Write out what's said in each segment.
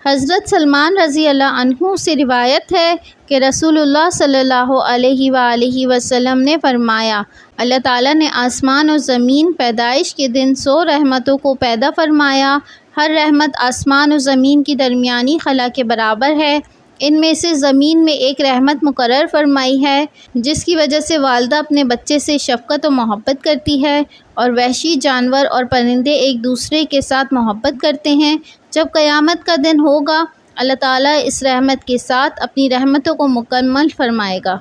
حضرت سلمان رضی اللہ عنہ سے روایت ہے کہ رسول اللہ صلی اللہ علیہ وآلہ وسلم نے فرمایا، اللہ تعالیٰ نے آسمان اور زمین پیدائش کے دن 100 رحمتوں کو پیدا فرمایا۔ ہر رحمت آسمان اور زمین کی درمیانی خلا کے برابر ہے۔ ان میں سے زمین میں ایک رحمت مقرر فرمائی ہے جس کی وجہ سے والدہ اپنے بچے سے شفقت و محبت کرتی ہے، اور وحشی جانور اور پرندے ایک دوسرے کے ساتھ محبت کرتے ہیں۔ جب قیامت کا دن ہوگا، اللہ تعالیٰ اس رحمت کے ساتھ اپنی رحمتوں کو مکمل فرمائے گا۔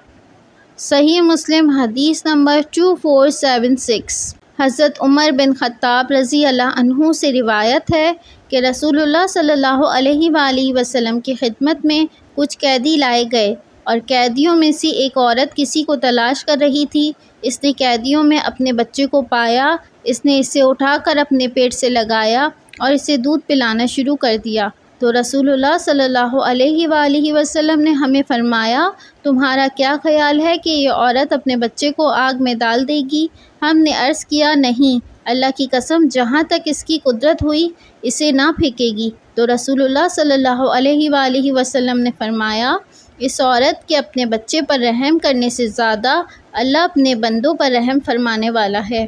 صحیح مسلم حدیث نمبر 2476۔ حضرت عمر بن خطاب رضی اللہ عنہ سے روایت ہے کہ رسول اللہ صلی اللہ علیہ وآلہ وسلم کی خدمت میں کچھ قیدی لائے گئے، اور قیدیوں میں سے ایک عورت کسی کو تلاش کر رہی تھی۔ اس نے قیدیوں میں اپنے بچے کو پایا، اس نے اسے اٹھا کر اپنے پیٹ سے لگایا اور اسے دودھ پلانا شروع کر دیا۔ تو رسول اللہ صلی اللہ علیہ وآلہ وسلم نے ہمیں فرمایا، تمہارا کیا خیال ہے کہ یہ عورت اپنے بچے کو آگ میں ڈال دے گی؟ ہم نے عرض کیا، نہیں، اللہ کی قسم، جہاں تک اس کی قدرت ہوئی اسے نہ پھینکے گی۔ تو رسول اللہ صلی اللہ علیہ وآلہ وسلم نے فرمایا، اس عورت کے اپنے بچے پر رحم کرنے سے زیادہ اللہ اپنے بندوں پر رحم فرمانے والا ہے۔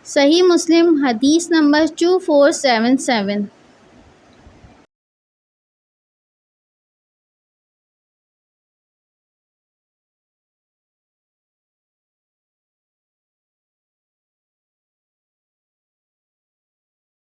صحیح مسلم حدیث نمبر 2477۔